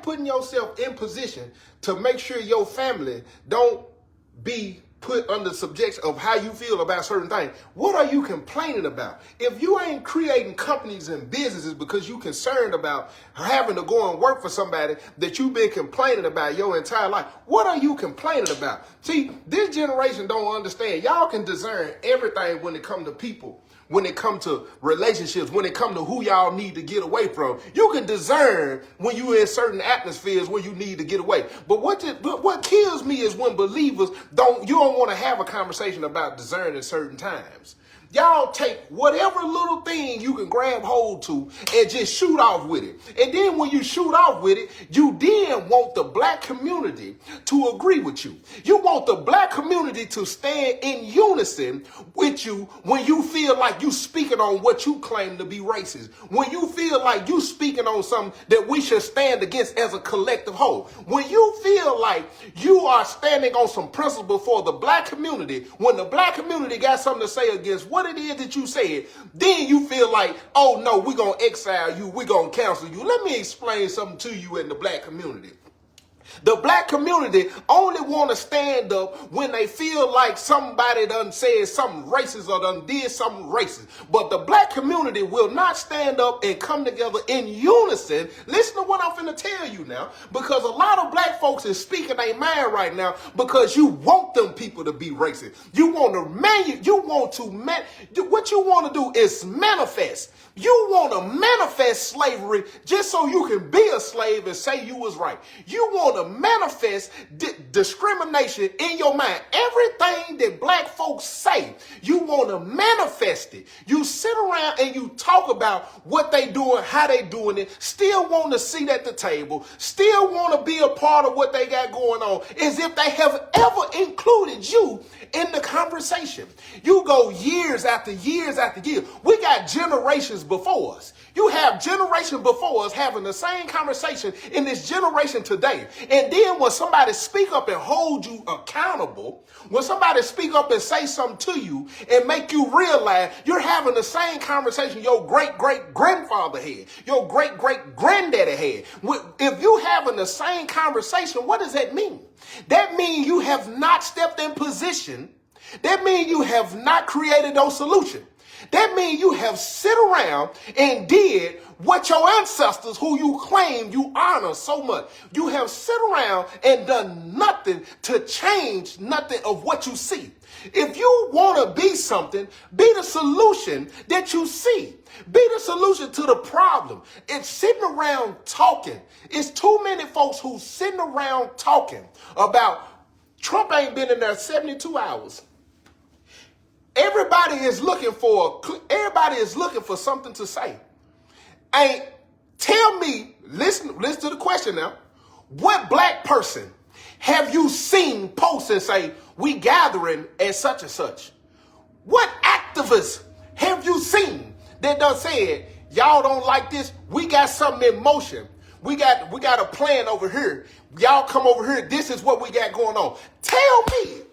putting yourself in position to make sure your family don't be put under subjection of how you feel about certain things, what are you complaining about? If you ain't creating companies and businesses because you concerned about having to go and work for somebody that you've been complaining about your entire life, what are you complaining about? See, this generation don't understand. Y'all can discern everything when it comes to people, when it comes to relationships, when it comes to who y'all need to get away from. You can discern when you're in certain atmospheres where you need to get away. But what kills me is when believers don't want to have a conversation about discerning certain times. Y'all take whatever little thing you can grab hold to and just shoot off with it. And then when you shoot off with it, you then want the black community to agree with you. You want the black community to stand in unison with you when you feel like you speaking on what you claim to be racist. When you feel like you speaking on something that we should stand against as a collective whole. When you feel like you are standing on some principle for the black community, when the black community got something to say against what it is that you said, then you feel like, oh no, we're going to exile you, we're going to cancel you. Let me explain something to you in the black community. The black community only want to stand up when they feel like somebody done said something racist or done did something racist. But the black community will not stand up and come together in unison. Listen to what I'm finna tell you now, because a lot of black folks is speaking their mind right now because you want them people to be racist. You want to what you want to do is manifest. You want to manifest slavery just so you can be a slave and say you was right. You want to manifest discrimination in your mind. Everything that black folks say, you want to manifest it. You sit around and you talk about what they doing, how they doing it, still want to sit at the table, still want to be a part of what they got going on, as if they have ever included you in the conversation. You go years after years after years. We got generations before us. You have generations before us having the same conversation in this generation today. And then when somebody speak up and hold you accountable, when somebody speak up and say something to you and make you realize you're having the same conversation your great-great-grandfather had, your great-great-granddaddy had. If you having the same conversation, what does that mean? That means you have not stepped in position. That means you have not created no solution. That means you have sit around and did what your ancestors, who you claim you honor so much, you have sit around and done nothing to change nothing of what you see. If you want to be something, be the solution that you see. Be the solution to the problem. It's sitting around talking. It's too many folks who sitting around talking about Trump ain't been in there 72 hours. Everybody is looking for something to say. And tell me, listen to the question now. What black person have you seen post and say, we gathering at such and such? What activists have you seen that done said, y'all don't like this? We got something in motion. We got a plan over here. Y'all come over here. This is what we got going on. Tell me,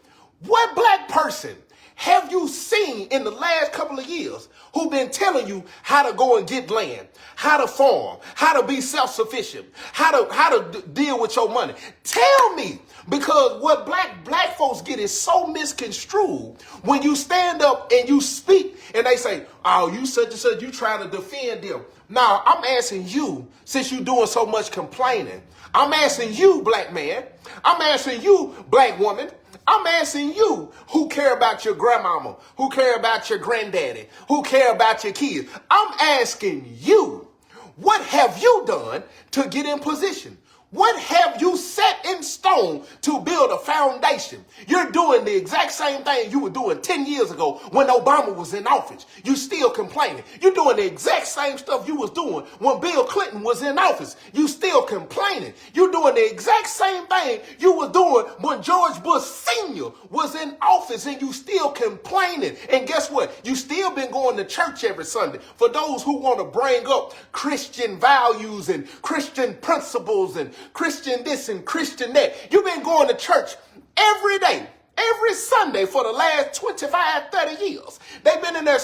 what black person have you seen in the last couple of years who been telling you how to go and get land, how to farm, how to be self-sufficient, how to deal with your money? Tell me, because what black folks get is so misconstrued when you stand up and you speak and they say, oh, you such and such, you trying to defend them. Now, I'm asking you, since you doing so much complaining, I'm asking you, black man, I'm asking you, black woman, I'm asking you who care about your grandmama, who care about your granddaddy, who care about your kids. I'm asking you, what have you done to get in position? What have you set in stone to build a foundation? You're doing the exact same thing you were doing 10 years ago when Obama was in office. You still complaining. You're doing the exact same stuff you was doing when Bill Clinton was in office. You still complaining. You're doing the exact same thing you were doing when George Bush Sr. was in office, and you still complaining. And guess what? You still been going to church every Sunday. For those who want to bring up Christian values and Christian principles and Christian this and Christian that. You've been going to church every day, every Sunday for the last 25, 30 years. They've been in there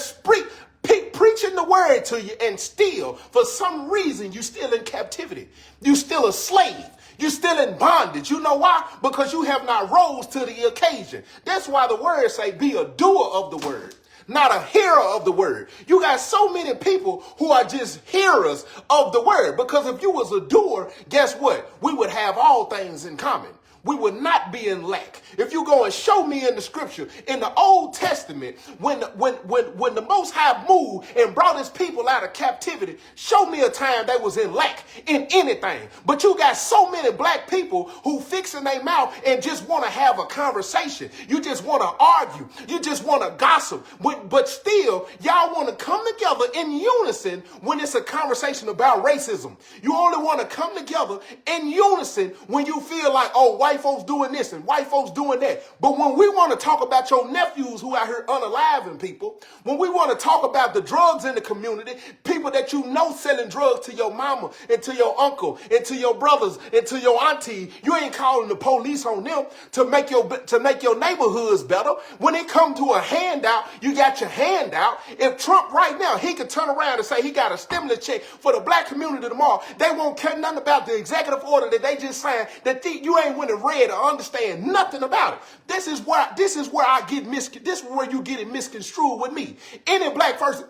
preaching the word to you, and still, for some reason, you still in captivity. You still a slave. You're still in bondage. You know why? Because you have not rose to the occasion. That's why the word say, be a doer of the word, not a hearer of the word. You got so many people who are just hearers of the word. Because if you was a doer, guess what? We would have all things in common. We would not be in lack. If you go and show me in the scripture, in the Old Testament, when the Most High moved and brought his people out of captivity, show me a time they was in lack in anything. But you got so many black people who fixing their mouth and just want to have a conversation. You just want to argue. You just want to gossip. But still, y'all want to come together in unison when it's a conversation about racism. You only want to come together in unison when you feel like, oh, white folks doing this and white folks doing that. But when we want to talk about your nephews who out here unaliving people, when we want to talk about the drugs in the community, people that you know selling drugs to your mama and to your uncle and to your brothers and to your auntie, you ain't calling the police on them to make your neighborhoods better. When it comes to a handout, you got your hand out. If Trump right now, he could turn around and say he got a stimulus check for the black community tomorrow, they won't care nothing about the executive order that they just signed, that you ain't went and read or understand nothing about it. This is where I get this is where you get it misconstrued with me. Any black person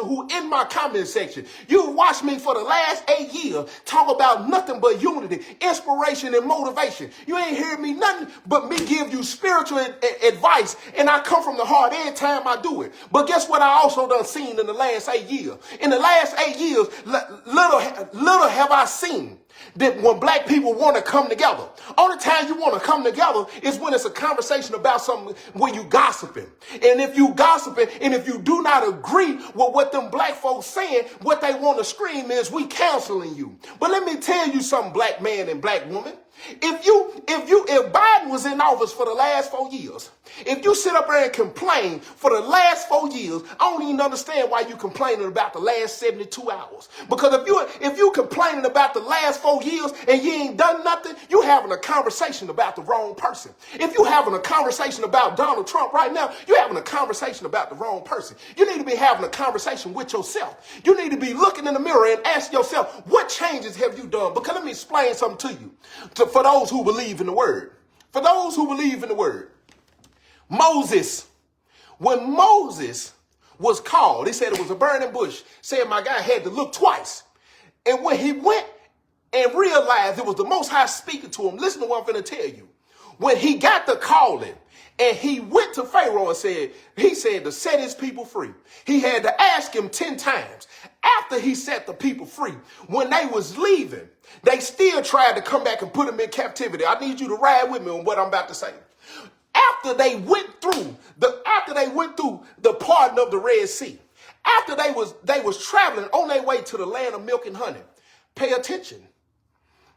who in my comment section, you watch me for the last 8 years talk about nothing but unity, inspiration, and motivation. You ain't hear me nothing but me give you spiritual advice, and I come from the heart every time I do it. But guess what I also done seen in the last 8 years? In the last 8 years, little have I seen that when black people want to come together. Only time you want to come together is when it's a conversation about something where you gossiping. And if you gossiping and if you do not agree with what them black folks saying, what they want to scream is, we counseling you. But let me tell you something, black man and black woman. If Biden was in office for the last 4 years, if you sit up there and complain for the last 4 years, I don't even understand why you complaining about the last 72 hours. Because if you complaining about the last 4 years and you ain't done nothing, you having a conversation about the wrong person. If you having a conversation about Donald Trump right now, you having a conversation about the wrong person. You need to be having a conversation with yourself. You need to be looking in the mirror and ask yourself, what changes have you done? Because let me explain something to you. For those who believe in the word. For those who believe in the word. Moses. When Moses was called, he said it was a burning bush. Said my guy had to look twice. And when he went and realized it was the Most High speaking to him, listen to what I'm going to tell you. When he got the calling and he went to Pharaoh and he said to set his people free. He had to ask him 10 times. After he set the people free, when they was leaving, they still tried to come back and put them in captivity. I need you to ride with me on what I'm about to say. After they went through the parting of the Red Sea, after they was traveling on their way to the land of milk and honey, pay attention.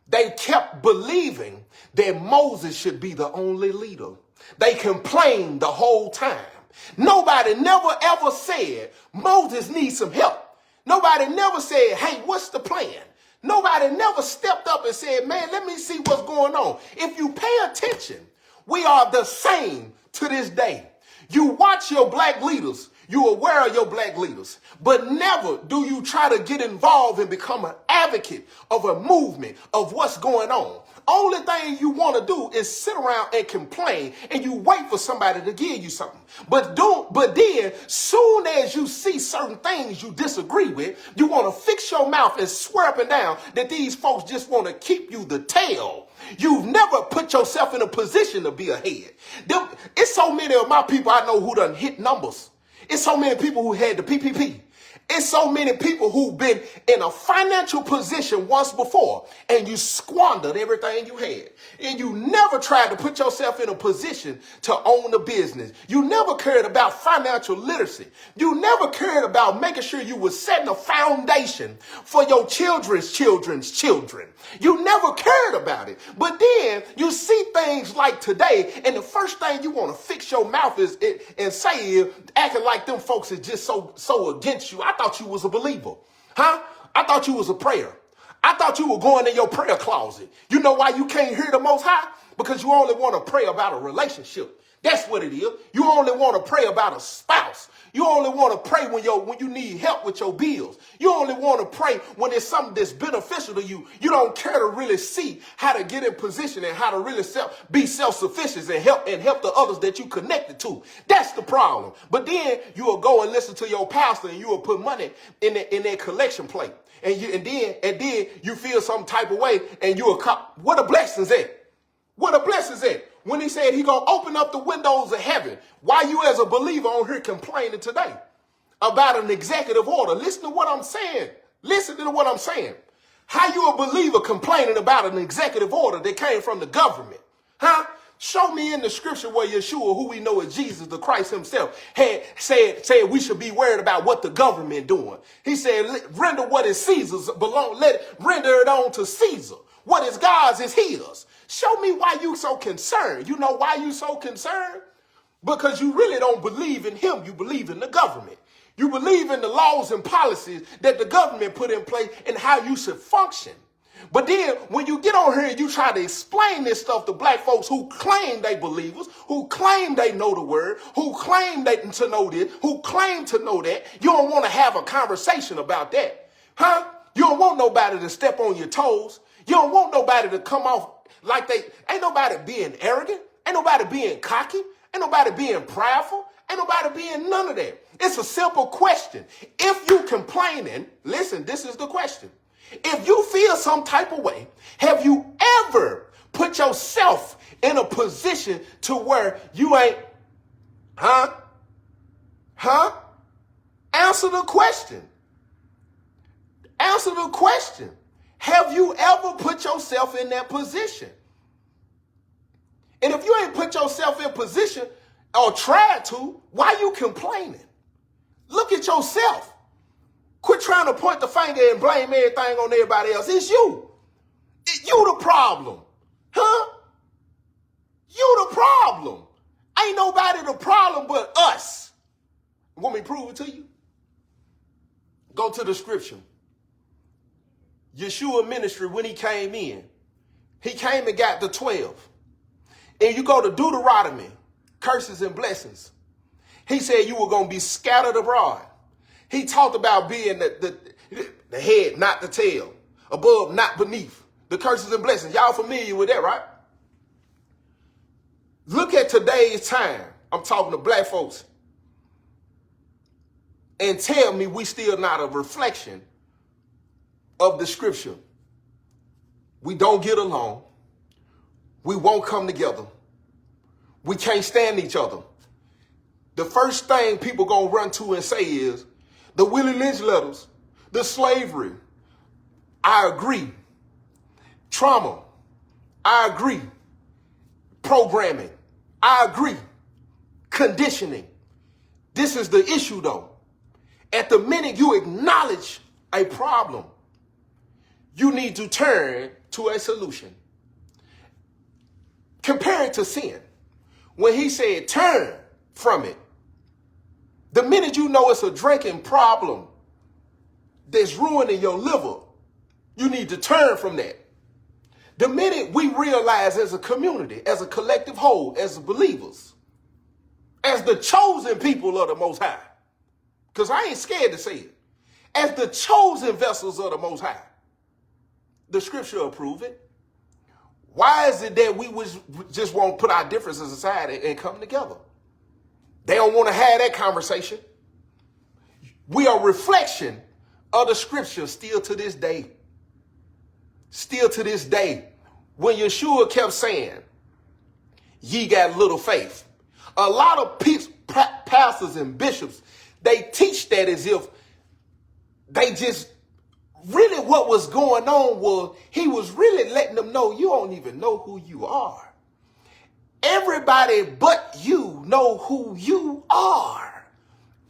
They kept believing that Moses should be the only leader. They complained the whole time. Nobody never ever said Moses needs some help. Nobody never said, hey, what's the plan? Nobody never stepped up and said, man, let me see what's going on. If you pay attention, we are the same to this day. You watch your black leaders. You're aware of your black leaders. But never do you try to get involved and become an advocate of a movement of what's going on. Only thing you want to do is sit around and complain and you wait for somebody to give you something. But then, soon as you see certain things you disagree with, you want to fix your mouth and swear up and down that these folks just want to keep you the tail. You've never put yourself in a position to be ahead. It's so many of my people I know who done hit numbers. It's so many people who had the PPP. It's so many people who've been in a financial position once before and you squandered everything you had. And you never tried to put yourself in a position to own a business. You never cared about financial literacy. You never cared about making sure you were setting a foundation for your children's children's children. You never cared about it. But then you see things like today and the first thing you want to fix your mouth is and say is acting like them folks is just so against you. I thought you was a believer. Huh? I thought you was a prayer. I thought you were going in your prayer closet. You know why you can't hear the Most High? Because you only want to pray about a relationship. That's what it is. You only want to pray about a spouse. You only want to pray when you need help with your bills. You only want to pray when it's something that's beneficial to you. You don't care to really see how to get in position and how to really be self-sufficient and help the others that you connected to. That's the problem. But then you will go and listen to your pastor and you will put money in their collection plate. And then you feel some type of way and you will what a blessing's at. What a blessing's at. When he said he gonna open up the windows of heaven, why you as a believer on here complaining today about an executive order? Listen to what I'm saying. Listen to what I'm saying. How you a believer complaining about an executive order that came from the government? Huh? Show me in the scripture where Yeshua, who we know as Jesus, the Christ himself, had said we should be worried about what the government doing. He said, render what is Caesar's render it on to Caesar. What is God's is his. Show me why you so concerned. You know why you so concerned? Because you really don't believe in him. You believe in the government. You believe in the laws and policies that the government put in place and how you should function. But then when you get on here and you try to explain this stuff to black folks who claim they believers, who claim they know the word, who claim to know this, who claim to know that, you don't want to have a conversation about that. Huh? You don't want nobody to step on your toes. You don't want nobody to come off like ain't nobody being arrogant. Ain't nobody being cocky. Ain't nobody being prideful. Ain't nobody being none of that. It's a simple question. If you complaining, listen, this is the question. If you feel some type of way, have you ever put yourself in a position to where you ain't, Answer the question. Answer the question. Have you ever put yourself in that position? And if you ain't put yourself in position or tried to, why you complaining? Look at yourself. Quit trying to point the finger and blame everything on everybody else. It's you. You the problem. Huh? You the problem. Ain't nobody the problem but us. Want me to prove it to you? Go to the scripture. Yeshua ministry, when he came in, he came and got the 12. And you go to Deuteronomy, curses and blessings. He said you were going to be scattered abroad. He talked about being the head, not the tail, above, not beneath, the curses and blessings. Y'all familiar with that, right? Look at today's time. I'm talking to black folks. And tell me we still not a reflection of the scripture. We don't get along. We won't come together. We can't stand each other. The first thing people gonna run to and say is the Willie Lynch letters, the slavery. I agree. Trauma. I agree. Programming. I agree. Conditioning. This is the issue though. At the minute you acknowledge a problem, you need to turn to a solution. Compare it to sin. When he said turn from it, the minute you know it's a drinking problem that's ruining your liver, you need to turn from that. The minute we realize as a community, as a collective whole, as believers, as the chosen people of the Most High, because I ain't scared to say it, as the chosen vessels of the Most High, the scripture approve it. Why is it that we just won't put our differences aside and come together? They don't want to have that conversation. We are a reflection of the scripture still to this day. Still to this day. When Yeshua kept saying, ye got little faith. A lot of pastors and bishops, they teach that as if they just really what was going on was he was really letting them know you don't even know who you are. Everybody but you know who you are.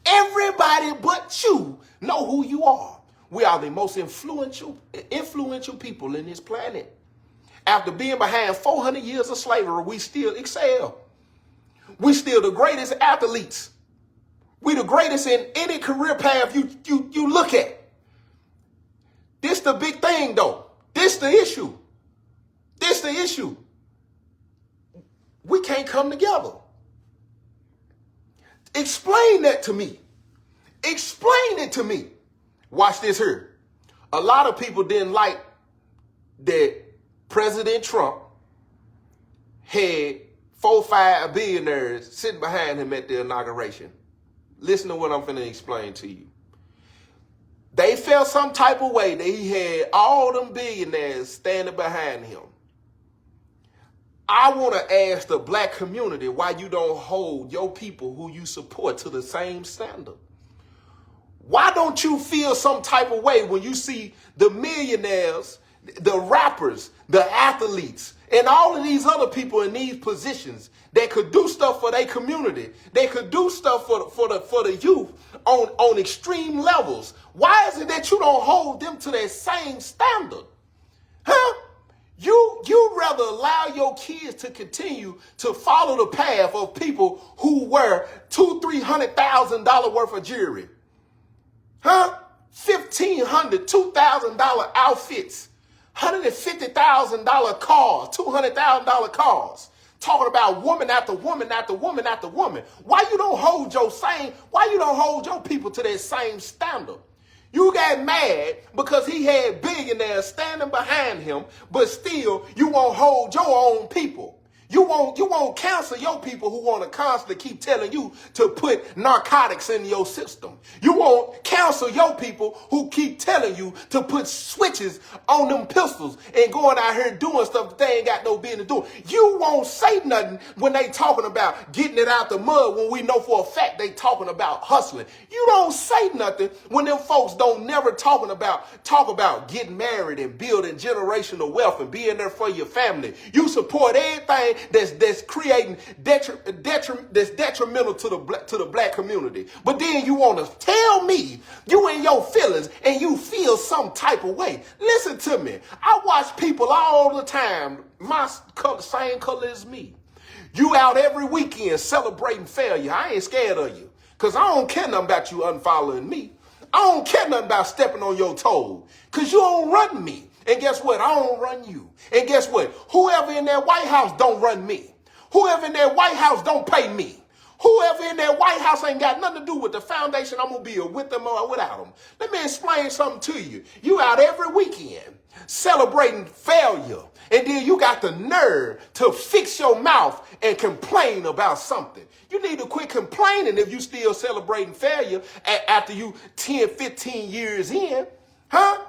Everybody but you know who you are. We are the most influential people in this planet. After being behind 400 years of slavery, we still excel. We still the greatest athletes. We the greatest in any career path you look at. This the big thing though. This the issue. This the issue. We can't come together. Explain that to me. Explain it to me. Watch this here. A lot of people didn't like that President Trump had 4 or 5 billionaires sitting behind him at the inauguration. Listen to what I'm finna explain to you. They felt some type of way that he had all them billionaires standing behind him. I want to ask the black community why you don't hold your people who you support to the same standard. Why don't you feel some type of way when you see the millionaires, the rappers, the athletes, and all of these other people in these positions that could do stuff for their community? They could do stuff for the youth on extreme levels. Why is it that you don't hold them to that same standard? Huh? You rather allow your kids to continue to follow the path of people who wear $200,000-$300,000 worth of jewelry. Huh? $1,500, $2,000 outfits, $150,000 cars, $200,000 cars. Talking about woman after woman after woman after woman. Why you don't hold your people to that same standard? You got mad because he had billionaires standing behind him, but still you won't hold your own people. You won't counsel your people who want to constantly keep telling you to put narcotics in your system. You won't counsel your people who keep telling you to put switches on them pistols and going out here doing stuff that they ain't got no business doing. You won't say nothing when they talking about getting it out the mud when we know for a fact they talking about hustling. You don't say nothing when them folks don't never talk about getting married and building generational wealth and being there for your family. You support everything that's creating that's detrimental to the black community. But then you want to tell me you in your feelings and you feel some type of way. Listen to me. I watch people all the time, same color as me. You out every weekend celebrating failure. I ain't scared of you because I don't care nothing about you unfollowing me. I don't care nothing about stepping on your toes because you don't run me. And guess what? I don't run you. And guess what? Whoever in that White House don't run me. Whoever in that White House don't pay me. Whoever in that White House ain't got nothing to do with the foundation I'm going to build with them or without them. Let me explain something to you. You out every weekend celebrating failure. And then you got the nerve to fix your mouth and complain about something. You need to quit complaining if you still celebrating failure after you 10, 15 years in. Huh?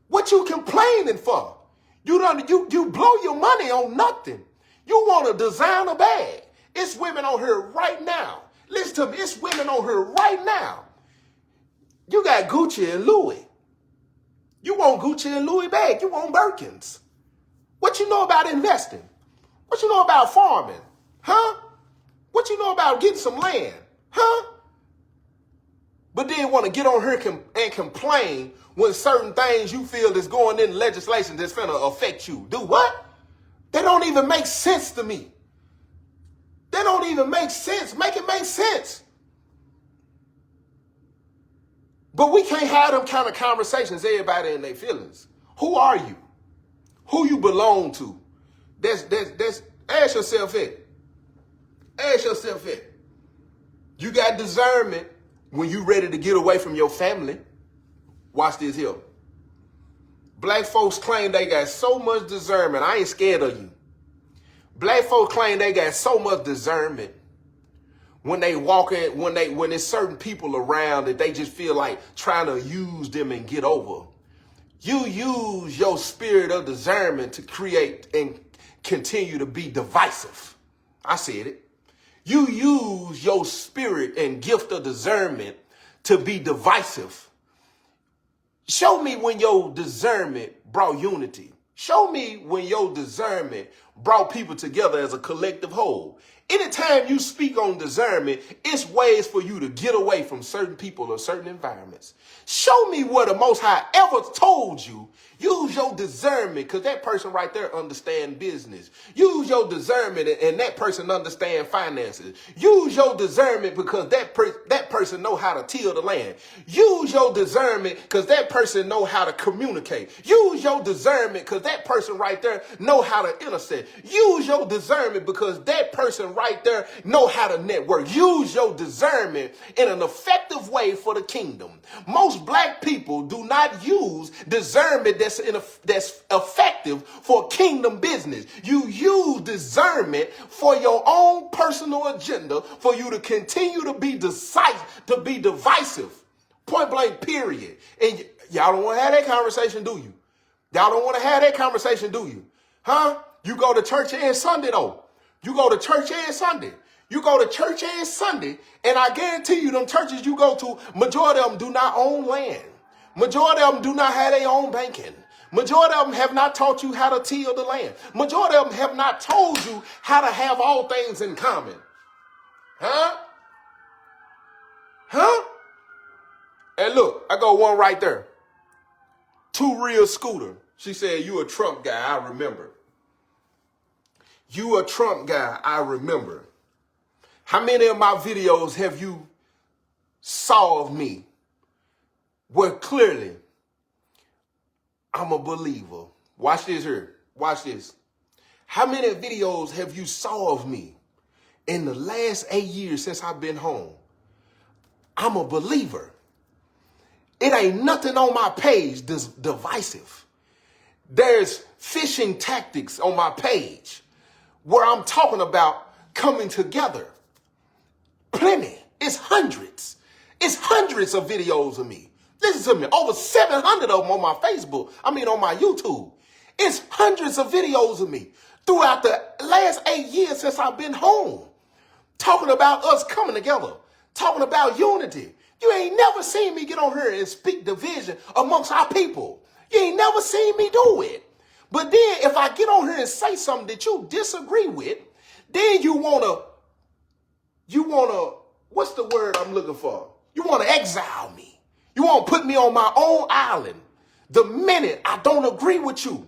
What you complaining for? You blow your money on nothing. You want a designer bag. It's women on here right now. Listen to me. It's women on here right now. You got Gucci and Louis. You want Gucci and Louis bag. You want Birkins. What you know about investing? What you know about farming? Huh? What you know about getting some land? Huh? But then want to get on here and complain when certain things you feel is going in legislation that's finna affect you. Do what? They don't even make sense to me. They don't even make sense. Make it make sense. But we can't have them kind of conversations, everybody in their feelings. Who are you? Who you belong to? That's ask yourself it. Ask yourself it. You got discernment when you ready to get away from your family. Watch this here. Black folks claim they got so much discernment. I ain't scared of you. Black folks claim they got so much discernment when they walk in, when there's certain people around that they just feel like trying to use them and get over. You use your spirit of discernment to create and continue to be divisive. I said it. You use your spirit and gift of discernment to be divisive. Show me when your discernment brought unity. Show me when your discernment brought people together as a collective whole. Anytime you speak on discernment, it's ways for you to get away from certain people or certain environments. Show me what the Most High ever told you. Use your discernment because that person right there understand business. Use your discernment and that person understand finances. Use your discernment because that person know how to till the land. Use your discernment because that person know how to communicate. Use your discernment because that person right there know how to intercede. Listen, use your discernment because that person right there know how to network. Use your discernment in an effective way for the kingdom. Most black people do not use discernment that's effective for kingdom business. You use discernment for your own personal agenda, for you to continue to be divisive. Point blank, period. And y'all don't want to have that conversation, do you? Y'all don't want to have that conversation, do you? Huh? You go to church every Sunday, though. You go to church every Sunday. You go to church every Sunday, and I guarantee you them churches you go to, majority of them do not own land. Majority of them do not have their own banking. Majority of them have not taught you how to till the land. Majority of them have not told you how to have all things in common. Huh? Huh? And look, I got one right there. Two Real Scooter. She said, you a Trump guy, I remember. You a Trump guy, I remember. How many of my videos have you saw of me where clearly I'm a believer? Watch this here. Watch this. How many videos have you saw of me in the last 8 years since I've been home? I'm a believer. It ain't nothing on my page that's divisive. There's fishing tactics on my page where I'm talking about coming together. Plenty. It's hundreds. It's hundreds of videos of me. Listen to me. Over 700 of them on my Facebook. On my YouTube. It's hundreds of videos of me throughout the last 8 years since I've been home. Talking about us coming together. Talking about unity. You ain't never seen me get on here and speak division amongst our people. You ain't never seen me do it. But then if I get on here and say something that you disagree with, then you wanna, what's the word I'm looking for? You wanna exile me. You wanna put me on my own island the minute I don't agree with you.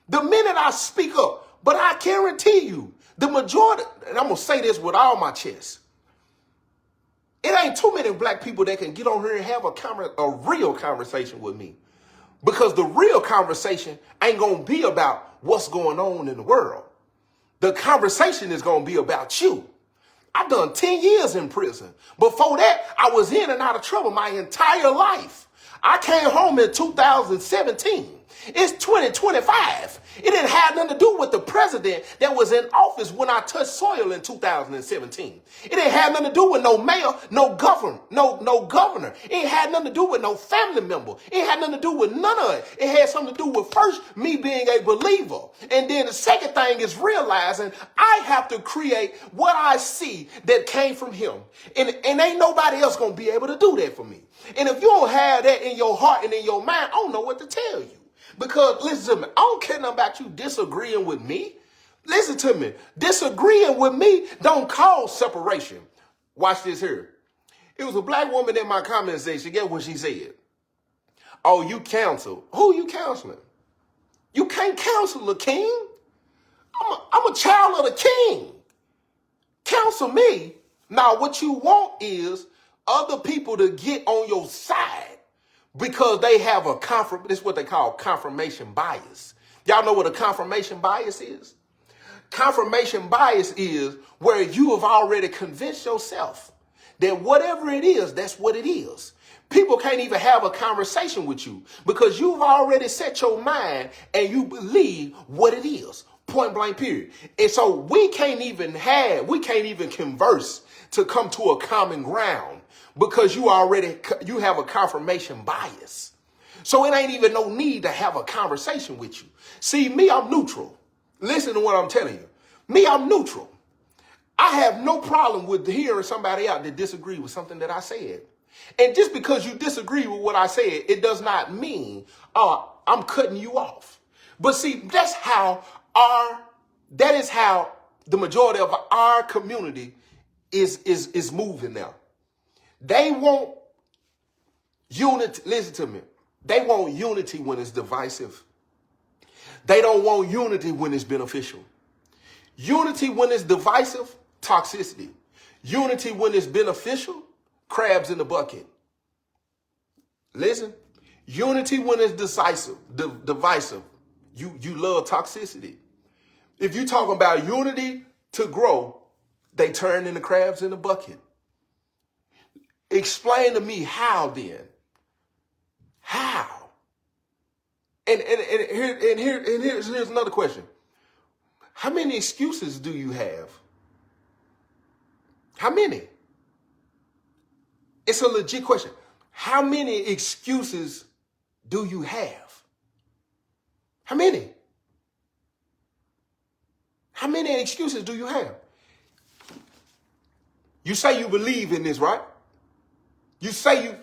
The minute I speak up. But I guarantee you, the majority, and I'm gonna say this with all my chest, it ain't too many black people that can get on here and have a real conversation with me. Because the real conversation ain't going to be about what's going on in the world. The conversation is going to be about you. I've done 10 years in prison. Before that, I was in and out of trouble my entire life. I came home in 2017. It's 2025. It didn't have nothing to do with the president that was in office when I touched soil in 2017. It didn't have nothing to do with no mayor, no governor. It ain't had nothing to do with no family member. It ain't had nothing to do with none of it. It had something to do with first me being a believer. And then the second thing is realizing I have to create what I see that came from him. And ain't nobody else going to be able to do that for me. And if you don't have that in your heart and in your mind, I don't know what to tell you. Because, listen to me, I don't care nothing about you disagreeing with me. Listen to me. Disagreeing with me don't cause separation. Watch this here. It was a black woman in my comment section. Get what she said. Oh, you counsel. Who you counseling? You can't counsel a king. I'm a child of the king. Counsel me. Now, what you want is other people to get on your side. Because they have this is what they call confirmation bias. Y'all know what a confirmation bias is? Confirmation bias is where you have already convinced yourself that whatever it is, that's what it is. People can't even have a conversation with you because you've already set your mind and you believe what it is. Point blank, period. And so we can't even converse to come to a common ground. Because you have a confirmation bias. So it ain't even no need to have a conversation with you. See, me, I'm neutral. Listen to what I'm telling you. Me, I'm neutral. I have no problem with hearing somebody out that disagree with something that I said. And just because you disagree with what I said, it does not mean I'm cutting you off. But see, that is how the majority of our community is moving now. They want unity. Listen to me. They want unity when it's divisive. They don't want unity when it's beneficial. Unity when it's divisive, toxicity. Unity when it's beneficial, crabs in the bucket. Listen. Unity when it's divisive, you love toxicity. If you talking about unity to grow, they turn into crabs in a bucket. Explain to me how then. How? And here's another question. How many excuses do you have? How many? It's a legit question. How many excuses do you have? How many? How many excuses do you have? You say you believe in this, right? You say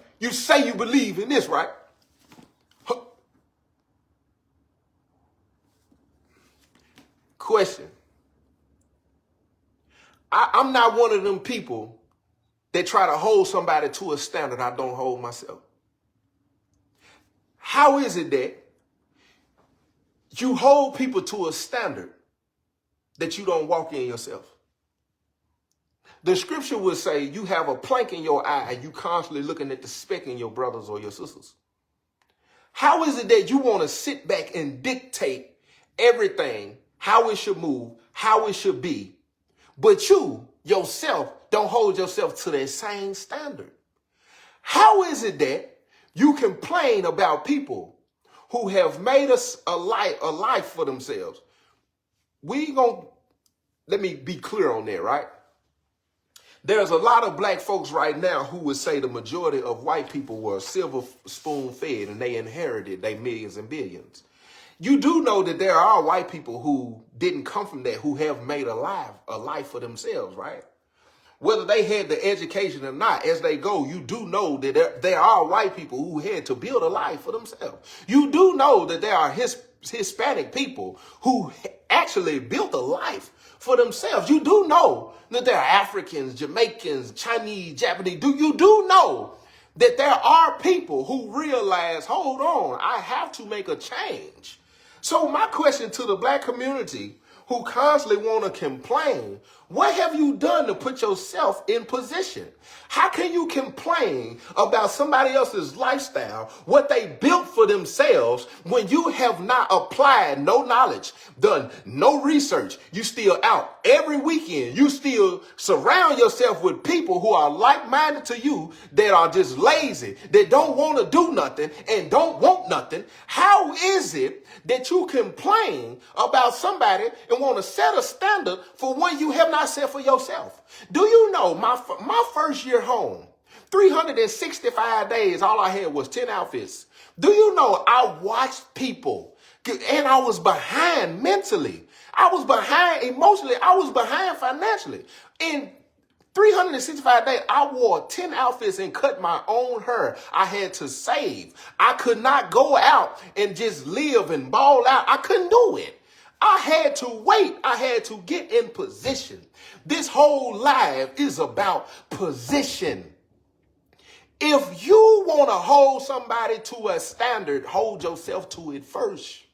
you believe in this, right? Question. I'm not one of them people that try to hold somebody to a standard I don't hold myself. How is it that you hold people to a standard that you don't walk in yourself? The scripture would say you have a plank in your eye and you constantly looking at the speck in your brothers or your sisters. How is it that you want to sit back and dictate everything, how it should move, how it should be, but you yourself don't hold yourself to that same standard? How is it that you complain about people who have made us a life for themselves? Let me be clear on that, right? There's a lot of black folks right now who would say the majority of white people were silver spoon fed and they inherited their millions and billions. You do know that there are white people who didn't come from that, who have made a life for themselves, right? Whether they had the education or not, as they go, you do know that there are white people who had to build a life for themselves. You do know that there are Hispanic people who actually built a life for themselves. You do know that there are Africans, Jamaicans, Chinese, Japanese. You do know that there are people who realize, hold on, I have to make a change. So my question to the black community who constantly want to complain, what have you done to put yourself in position? How can you complain about somebody else's lifestyle, what they built for themselves, when you have not applied no knowledge, done no research? You still out every weekend. You still surround yourself with people who are like-minded to you, that are just lazy, that don't want to do nothing and don't want nothing. How is it that you complain about somebody and want to set a standard for one you have not set for yourself? Do you know my first year home, 365 days, all I had was 10 outfits. Do you know I watched people and I was behind mentally. I was behind emotionally. I was behind financially. In 365 days, I wore 10 outfits and cut my own hair. I had to save. I could not go out and just live and ball out. I couldn't do it. I had to wait. I had to get in position. This whole life is about position. If you want to hold somebody to a standard, hold yourself to it first.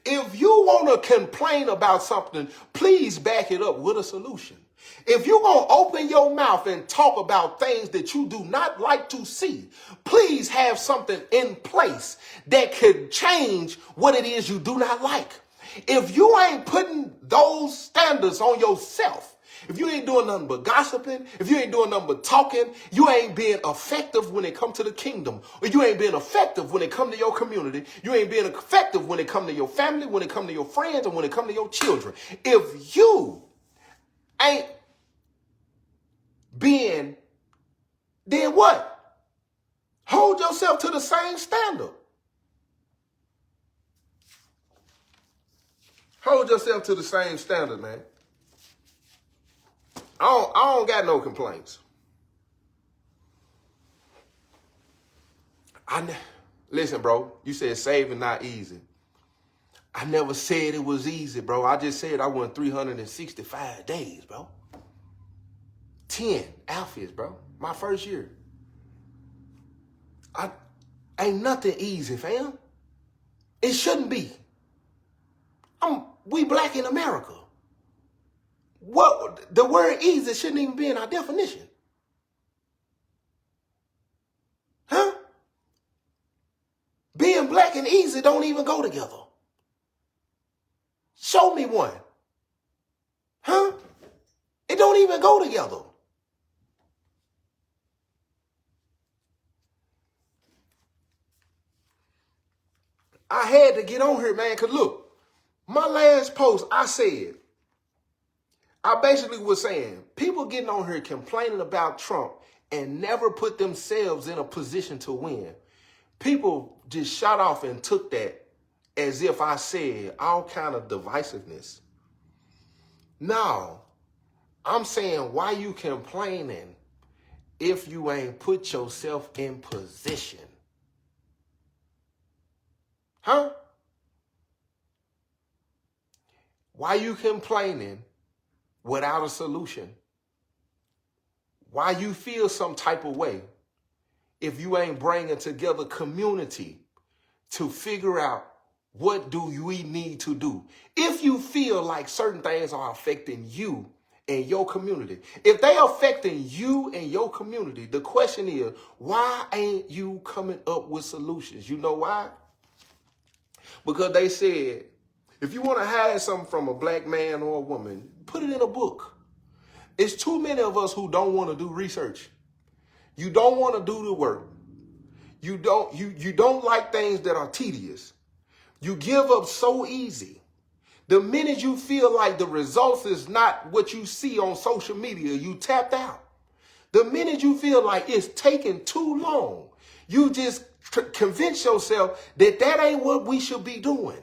If you want to complain about something, please back it up with a solution. If you're going to open your mouth and talk about things that you do not like to see, please have something in place that could change what it is you do not like. If you ain't putting those standards on yourself, if you ain't doing nothing but gossiping, if you ain't doing nothing but talking, you ain't being effective when it comes to the kingdom, or you ain't being effective when it comes to your community, you ain't being effective when it comes to your family, when it comes to your friends, and when it comes to your children. If you ain't being, then what? Hold yourself to the same standard. Hold yourself to the same standard, man. I don't got no complaints. Listen, bro, you said saving not easy. I never said it was easy, bro. I just said I went 365 days, bro. 10 outfits, bro. My first year. Ain't nothing easy, fam. It shouldn't be. We black in America. What the word easy shouldn't even be in our definition. Huh? Being black and easy don't even go together. Show me one. Huh? It don't even go together. I had to get on here, man, because look, my last post, I basically was saying, people getting on here complaining about Trump and never put themselves in a position to win. People just shot off and took that as if I said all kind of divisiveness. No, I'm saying, why you complaining if you ain't put yourself in position? Huh? Why you complaining without a solution? Why you feel some type of way if you ain't bringing together community to figure out what do we need to do? If you feel like certain things are affecting you and your community, if they affecting you and your community, the question is, why ain't you coming up with solutions? You know why? Because they said, if you want to hide something from a black man or a woman, put it in a book. It's too many of us who don't want to do research. You don't want to do the work. You don't like things that are tedious. You give up so easy. The minute you feel like the results is not what you see on social media, you tapped out. The minute you feel like it's taking too long, you just convince yourself that that ain't what we should be doing.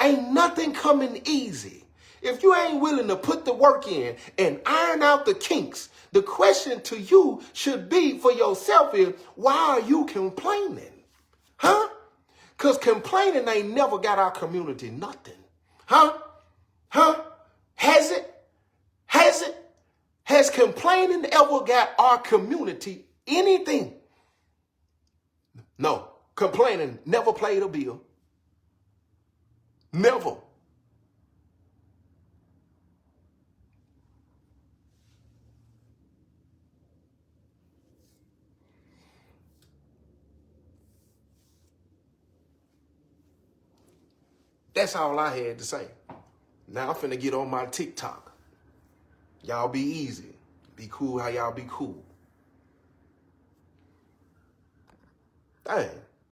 Ain't nothing coming easy. If you ain't willing to put the work in and iron out the kinks, the question to you should be for yourself is, why are you complaining? Huh? Because complaining ain't never got our community nothing. Huh? Huh? Has it? Has it? Has complaining ever got our community anything? No. Complaining never played a bill. Never. That's all I had to say. Now I'm finna get on my TikTok. Y'all be easy. Be cool how y'all be cool. Dang.